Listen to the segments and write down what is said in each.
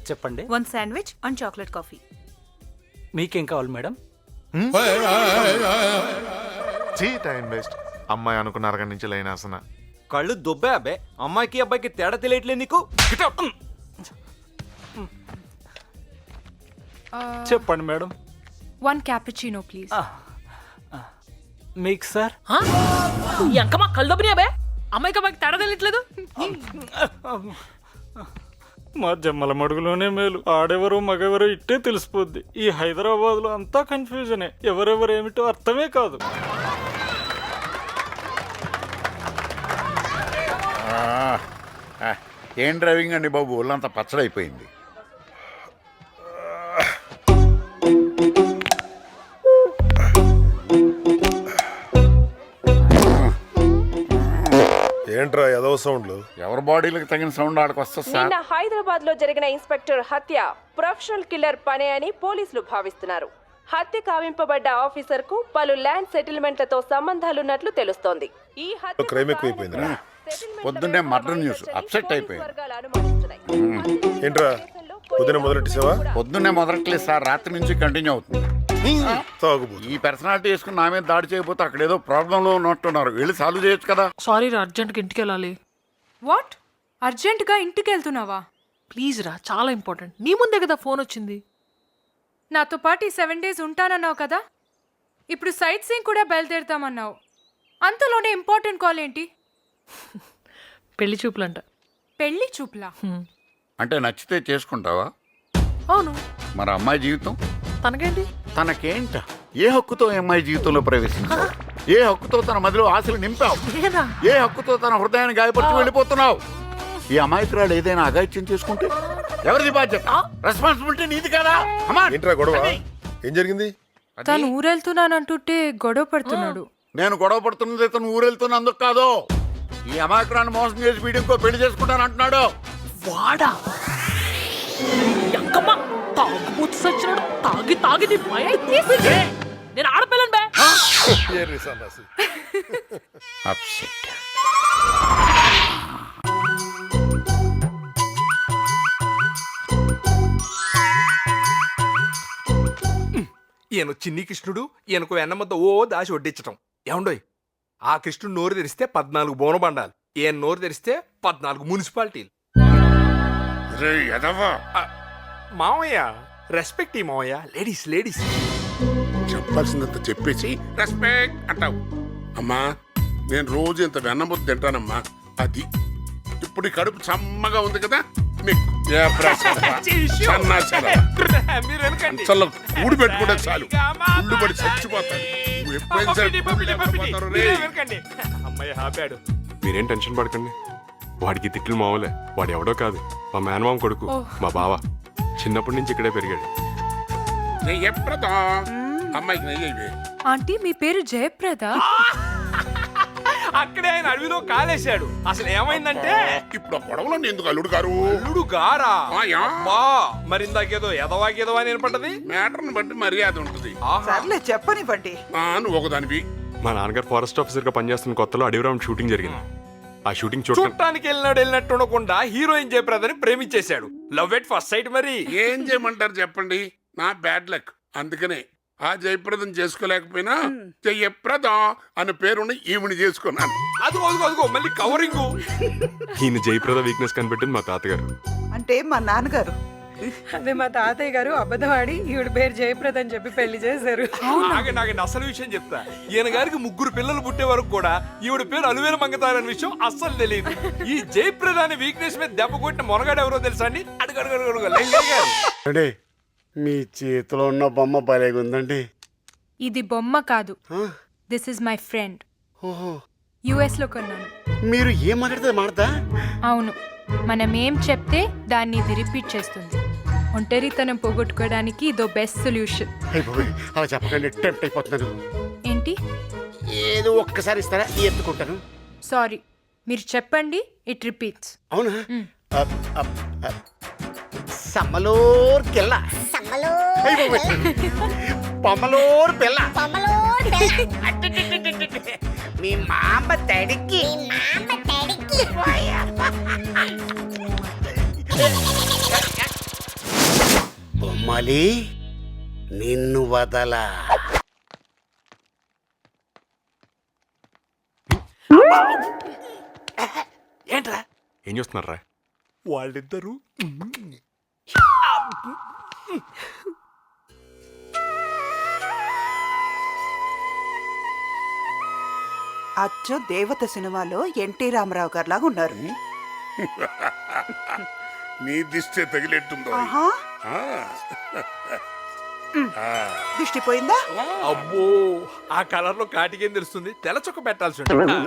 చెప్పండి. 1 sandwich and chocolate coffee. మీకేం కావాలి మేడం? Time waste. అమ్మాయి అనుకున్న అరగంట నుంచి లైన్ ఆసన. కళ్ళు దుబ్బే అబ్బే. అమ్మాయికి అబ్బాయికి తేడా తెలియట్లేదు నీకు. చెప్పండి మేడం. 1 cappuccino please. మీకు సార్? ఈ అంకమా కళ్ళు దొబ్బినాయా బే? అమ్మాయికి అబ్బాయికి తేడా తెలియట్లేదు. మా జమ్మల మడుగులోనే మేలు. ఆడెవరో మగెవరో ఇట్టే తెలిసిపోద్ది. ఈ హైదరాబాద్ లో అంతా కన్ఫ్యూజనే. ఎవరెవరు ఏమిటో అర్థమే కాదు. ఏం డ్రైవింగ్ అండి బాబు, ఒళ్ళంతా పచ్చడైపోయింది. ఏంట్రా ఏదో సౌండ్లు? ఎవరి బాడీలకు తగిన సౌండ్ ఆడకొస్తా సార్. నిన్న హైదరాబాద్ లో జరిగిన ఇన్స్పెక్టర్ హత్య ప్రొఫెషనల్ కిల్లర్ పనే అని పోలీసులు భావిస్తున్నారు. హత్య కావింపబడ్డ ఆఫీసర్ కు పలు ల్యాండ్ సెటిల్మెంట్లతో సంబంధాలున్నట్లు తెలుస్తోంది. ఈ హత్య క్రైమ్ ఎక్కువైపోయిందిరా. పొద్దున్నే మర్డర్ న్యూస్ అప్సెట్ అయిపోయింది. ఏంట్రా పొద్దున మొదలెట్టేసావా? పొద్దున్నే మొదలట్లేదు సార్, రాత్రి నుంచి కంటిన్యూ అవుతుంది. ఈ పర్సనాలిటీ వేసుకుని నా మీద దాడి చేయకపోతే అక్కడ ఏదో ప్రాబ్లంలో ఉన్నట్టున్నారు. వెళ్ళి సాల్వ్ చేయొచ్చు కదా. సారీ రా, అర్జెంట్గా ఇంటికి వెళ్ళాలి. వాట్? అర్జెంటుగా ఇంటికి వెళ్తున్నావా? ప్లీజ్ రా, చాలా ఇంపార్టెంట్. నీ ముందే కదా ఫోన్ వచ్చింది. నాతో పాటు 7 days ఉంటానన్నావు కదా, ఇప్పుడు సైట్ సీయింగ్ కూడా బయలుదేరుతామన్నావు. అంతలోనే ఇంపార్టెంట్ కాల్ ఏంటి? పెళ్లి చూపులంట. పెళ్లి చూపులా? అంటే నచ్చితే చేసుకుంటావా? అవును. మరి అమ్మాయి జీవితం తనకేంటి? తనకేంట? ఏ హక్కుతో అమ్మాయి జీవితంలో ప్రవేశించావు? ఏ హక్కుతో తన మదిలో ఆశలు నింపావు? ఏ హక్కుతో తన హృదయాన్ని గాయపరిచి వెళ్ళిపోతున్నావు? ఈ అమాయకురాలు ఏదైనా అగాయిత్యం చేసుకుంటే ఎవరిది బాధ్యత? రెస్పాన్సిబిలిటీ నీది కదా. ఏంట్రా గొడవ? ఏం జరిగింది? తను ఊరెళ్తున్నానంటుంటే గొడవ పడుతున్నాడు. నేను గొడవ పడుతున్నది తను ఊరెళ్తున్నందుకు కాదు. ఈ అమాయకురాన్ని మోసం చేసి వీడికో పెళ్లి చేసుకుంటాను అంటున్నాడు. వాడా ఎంకమ్మ తాగుబోతు సచ్చినాడు. తాగి తాగి నీ మైండ్ తీసి. నేను ఆడపిల్లని బే. అప్సెట్. ఈయన చిన్ని కృష్ణుడు, ఈయనకు వెన్నమ్మద్ద ఓ దాచి వడ్డించటం. ఏమండోయ్, ఆ కృష్ణుడు నోరు తెరిస్తే 14 బోనబండాలు, ఈయన నోరు తెరిస్తే 14 మున్సిపాలిటీలు. మావయ్య రెస్పెక్ట్ ఈ మావయ్య. లేడీస్ లేడీస్ చెప్పాల్సిందంత చెప్పేసి రెస్పెక్ట్ అంటావు. అమ్మా నేను రోజు ఇంత వెన్నముద్ద తింటానమ్మా. అది ఇప్పుడు ఈ కడుపు చమ్మగా ఉంది కదా, ఊడి పెట్టుకుంటే చాలు, ఉళ్ళు పడి చచ్చిపోతాను. అమ్మాయి ఆపాడు. మీరేం టెన్షన్ పడకండి. వాడికి తిట్లు మామూలే. వాడు ఎవడో కాదు, మా మేనమామ కొడుకు, మా బావ. చిన్నప్పటి నుంచి ఇక్కడే పెరిగాడు. జయప్రద అమ్మాయికి నెయ్యి. ఆంటీ మీ పేరు జయప్రద? అక్కడే ఆయన అడవిలో కాలేశాడు. అసలు ఏమైందంటే ఇప్పుడు గొడవలో ఎందుకు అల్లుడు గారు? అల్లుడు గారా? మరి ఇందాకేదో ఎదవాకేదో అని వినపడ్డది. మ్యాటర్ని బట్టి మర్యాద ఉంటుంది. చెప్పనివ్వండి. నువ్వు ఒకదానివి. మా నాన్నగారు ఫారెస్ట్ ఆఫీసర్ గా పనిచేస్తున్న కొత్తలో అడవి రౌండ్ షూటింగ్ జరిగింది. ఆ షూటింగ్ చూడటానికి వెళ్ళినట్టు ఉండకుండా హీరోయిన్ జయప్రదని ప్రేమించేశాడు. Love at first sight. మరి ఏం చేయమంటారు చెప్పండి, నా బ్యాడ్ లక్. అందుకనే ఆ జయప్రదం చేసుకోలేకపోయినా జయప్రద అనే పేరున్న ఈవిని చేసుకున్నాను. అదిగో మళ్ళీ కవరింగ్. ఈయన జయప్రద వీక్నెస్ కనిపెట్టింది మా తాతగారు. అంటే మా నాన్నగారు. అదే మా తాతయ్య గారు అబద్ధవాడి ఈవిడ పేరు జయప్రద అని చెప్పి పెళ్లి చేశారు. నాకు అసలు విషయం చెప్తా. ఈయన గారికి 3 పిల్లలు పుట్టే వరకు కూడా ఈవిడ పేరు అలువేలు మంగతారనే విషయం అస్సలు తెలియదు. ఈ జయప్రద అనే వీక్నెస్ మీద దెబ్బ కొట్టిన మొనగాడు ఎవరో తెలుసా అండి? అడుగు. మీ చేతిలో ఉన్న బొమ్మ భలేగా ఉందండి. ఇది బొమ్మ కాదు, this is my friend. US లో కొన్నాను. మీరు ఏం మాట్లాడతా? అవును, మనం ఏం చెప్తే దాన్ని ఇది రిపీట్ చేస్తుంది. ఒంటరితనం పోగొట్టుకోవడానికి ఇదో బెస్ట్ సొల్యూషన్. అలా చెప్పకండి, టెంప్ట్ అయిపోతున్నాను. ఏంటి? ఏదో ఒక్కసారి ఇస్తారా? ఎత్తుకుంటాను. సారీ, మీరు చెప్పండి, ఇట్ రిపీట్స్. అవునా? సమ్మలోర్ కెల్ల పమ్మలోర్ పిల్ల మీ మామ తడికి బొమ్మలి నిన్ను వదలా. ఏంట్రా ఏం చూస్తున్నారా? వాళ్ళిద్దరూ అచ్చో దేవత సినిమాలో ఎన్టీ రామారావు గారు లాగా ఉన్నారు. నీ దిష్టే తగిలేట్టుందో. ఆహా, దిష్టి పోయిందా? అబ్బో ఆ కలర్ లో కాటికేం తెలుస్తుంది, తెల్ల చొక్క పెట్టాల్సి ఉంటుంది.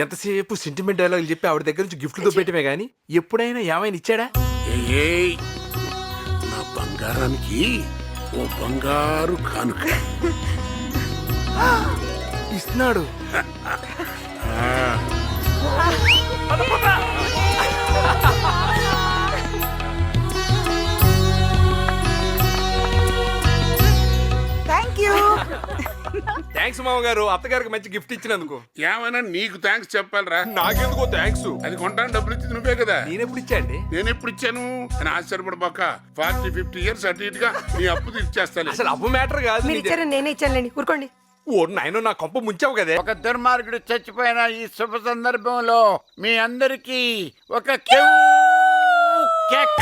ఎంతసేపు సెంటిమెంట్ డైలాగులు చెప్పి ఆవిడ దగ్గర నుంచి గిఫ్ట్లు దొబ్బేయటమే గానీ ఎప్పుడైనా ఏమైనా ఇచ్చాడా? ఏయ్, నా బంగారానికి ఓ బంగారు కానుక. ఇస్తున్నాడు. Thank you. థ్యాంక్స్ మామగారు, అత్తగారికి మంచి గిఫ్ట్ ఇచ్చినందుకు. ఏమైనా నీకు థ్యాంక్స్ చెప్పాలరా? నాకెందుకో థ్యాంక్స్. అది కొంటాను డబ్బులు ఇచ్చింది నువ్వే కదా. నేనెప్పుడు ఇచ్చాండి? నేను ఎప్పుడు ఇచ్చాను అని ఆశ్చర్యపడబాక. 40-50 ఇయర్స్ అటు ఇటుగా నీ అప్పు తీర్చేస్తాను. అసలు అప్పు మ్యాటర్ కాదు. నేనే ఇచ్చానండి, ఊరుకోండి. ఓ నాయనో, నా కొంప ముంచావు కదే. ఒక దుర్మార్గుడు చచ్చిపోయిన ఈ శుభ సందర్భంలో మీ అందరికీ ఒక కేక్.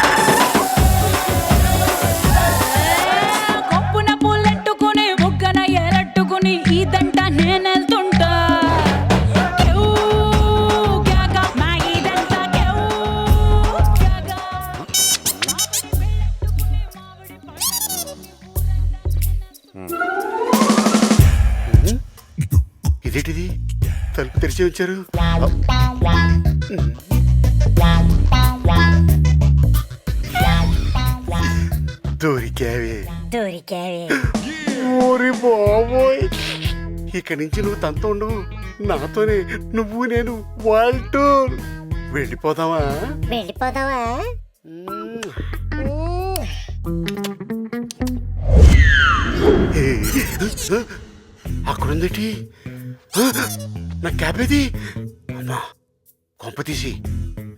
కొప్పున పూలెట్టుకుని బుగ్గన ఎరట్టుకుని ఇదంట నేనెళ్తుంటా. ఇదేంటిది, తలుపు తెరిచి వచ్చారు? దొరికావే. ఓరి బాబోయ్, ఇక్కడి నుంచి నువ్వు తనతో ఉండవు, నాతోనే నువ్వు నేను వరల్డ్ టూర్. వెళ్ళిపోదామా? అక్కడుందేటి? నా క్యాబ్ ఏది? అమ్మా, కొంప తీసి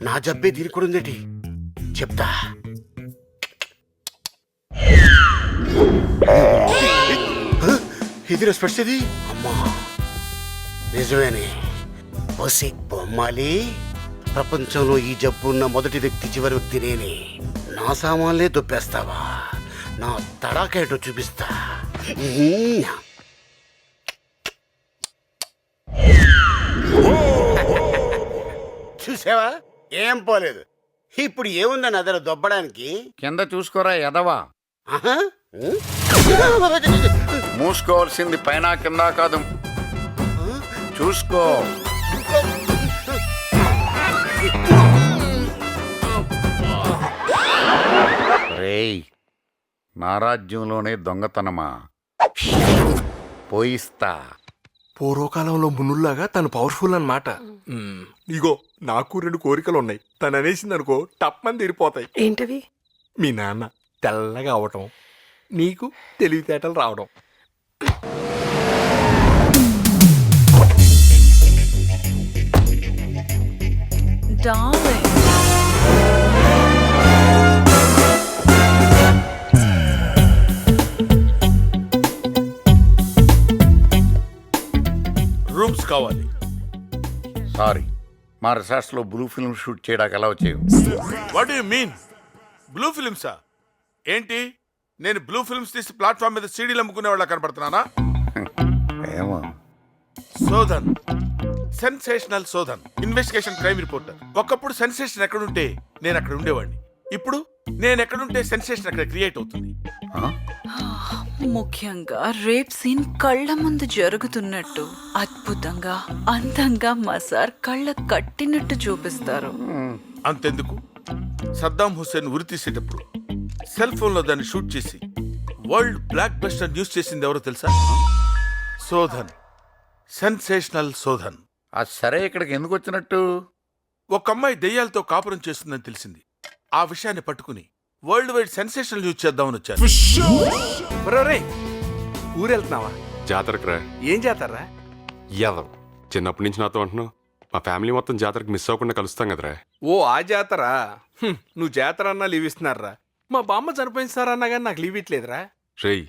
నా జబ్బే దీనికి కూడా ఉందేటి? చెప్తా. ఇది రెస్పెక్ట్స్ ఇది. అమ్మా నిజమేనే. బొసి బొమ్మాలి, ప్రపంచంలో ఈ జబ్బు ఉన్న మొదటి వ్యక్తి చివరి వ్యక్తి నేనే. నా సామాన్లే దొబ్బేస్తావా? నా తడాకేటో చూపిస్తా. చూసావా, ఏం పోలేదు. ఇప్పుడు ఏముందని అదర దొబ్బడానికి? కింద చూసుకోరా ఎదవా. ఆహా, మూసుకోవాల్సింది పైన కింద కాదు, చూసుకో. రేయ్, నా రాజ్యంలోనే దొంగతనమా? పోయిస్తా. పూర్వకాలంలో మునుల్లాగా తను పవర్ఫుల్ అన్నమాట. ఇగో నాకు 2 కోరికలు ఉన్నాయి. తను అనేసింది అనుకో టప్మని తీరిపోతాయి. ఏంటవి? మీ నాన్న తెల్లగా అవటం, నీకు తెలివితేటలు రావడం. రూమ్స్ కావాలి. సారీ, మా రిసార్ట్స్ లో బ్లూ ఫిల్మ్ షూట్ చేయడానికి ఎలా వచ్చాయి? వాట్ యు మీన్ బ్లూ ఫిల్మ్సా? ఏంటి, నేను బ్లూ ఫిల్మ్స్ తీసి ప్లాట్ఫామ్ మీద సీడీలు అమ్ముకునే వాళ్ళ కనపడుతున్నానా? ఏమో. Sodhan, sensational Sodhan, investigation crime reporter. ఒకప్పుడు సెన్సేషన్ ఎక్కడుంటే నేను అక్కడ ఉండేవాడిని. ఇప్పుడు నేను ఎక్కడుంటే సెన్సేషన్ అక్కడ క్రియేట్ అవుతుంది. ముఖ్యంగా రేప్ సీన్ కళ్ళ ముందు జరుగుతున్నట్టు అద్భుతంగా అందంగా మా సార్ కళ్ళ కట్టినట్టు చూపిస్తారు. అంతెందుకు, సద్దాం హుస్సేన్ ఉరి తీసేటప్పుడు సెల్ ఫోన్ లో దాన్ని షూట్ చేసి వరల్డ్ బ్లాక్ బస్టర్ న్యూస్ చేసింది ఎవరో తెలుసా? శోధన్, సెన్సేషనల్ శోధన్. సరే, ఇక్కడికి ఎందుకు వచ్చినట్టు? ఒక అమ్మాయి దెయ్యాలతో కాపురం చేస్తుందని తెలిసింది. ఆ విషయాన్ని పట్టుకుని వరల్డ్ వైడ్ సెన్సేషనల్ న్యూస్ చేద్దామని వచ్చాను. ఊరెళ్తున్నావా? జాతరకు రా. ఏం చేస్తారా? యాదవ్, చిన్నప్పటి నుంచి నాతో అంటున్నావు. మా ఫ్యామిలీ మొత్తం జాతరకు మిస్ అవ్వకుండా కలుస్తాం కదరా. ఓ ఆ జాతర. నువ్వు జాతర అన్నా లీవ్ ఇస్తున్నారా? మా బామ్మ చనిపోయింది సార్ అన్నా కానీ నాకు లీవ్ ఇట్లేదురా. రేయ్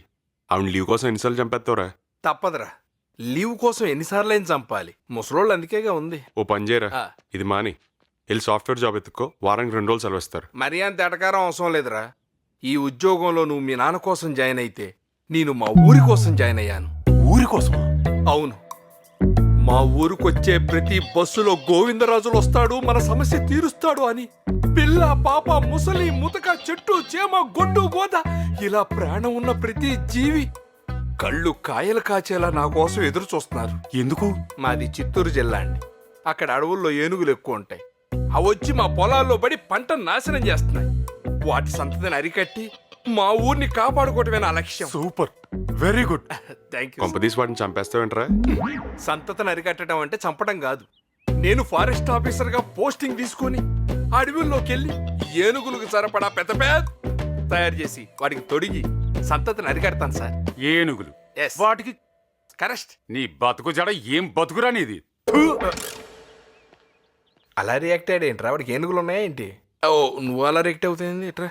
ఆవిడ లీవ్ కోసం ఎన్నిసార్లు చంపేస్తావురా? తప్పదురా, లీవ్ కోసం ఎన్నిసార్లు అయినా చంపాలి. ముసలోళ్ళు అందుకేగా ఉంది. ఓ పని చేయరా, ఆ. ఇది మాని వెళ్ళి సాఫ్ట్వేర్ జాబ్ ఎత్తుక్కో, వారానికి 2 రోజులు సెలవు ఇస్తారు. మరీ అంత ఎటకారం అవసరం లేదురా. ఈ ఉద్యోగంలో నువ్వు మీ నాన్న కోసం జాయిన్ అయితే నేను మా ఊరి కోసం జాయిన్ అయ్యాను. ఊరి కోసం? అవును, మా ఊరికొచ్చే ప్రతి బస్సులో గోవిందరాజులు వస్తాడు, మన సమస్య తీరుస్తాడు అని పిల్ల పాప ముసలి ముతక చెట్టు చేమ గొడ్డు గోద ఇలా ప్రాణం ఉన్న ప్రతి జీవి కళ్ళు కాయలు కాచేలా నా కోసం ఎదురు చూస్తున్నారు. ఎందుకు? మాది చిత్తూరు జిల్లా అండి. అక్కడ అడవుల్లో ఏనుగులు ఎక్కువ ఉంటాయి. అవి వచ్చి మా పొలాల్లో పడి పంట నాశనం చేస్తున్నాయి. వాటి సంతతిని అరికట్టి మా ఊరిని కాపాడుకోవటమే నా లక్ష్యం. Super, very good. Thank you. కొంపదీసి వాటిని చంపేస్తావేంట్రా? సంతతిని అరికట్టడం అంటే చంపడం కాదు. నేను ఫారెస్ట్ ఆఫీసర్ గా పోస్టింగ్ తీసుకుని అడవుల్లోకి వెళ్ళి ఏనుగులకు సరిపడా పెద్ద తయారు చేసి వాటికి తొడిగి సంతతిని అరికడతాను సార్. ఏనుగులు? Yes. వాటికి కరెక్ట్. నీ బతుకు జడ ఏం బతుకురా నీది? అలా రియాక్ట్ అయ్యాడు ఏంట్రా? వాడికి ఏనుగులు ఉన్నాయా ఏంటి? ఓ నువ్వు అలా రియాక్ట్ అవుతుంది ఎట్రా?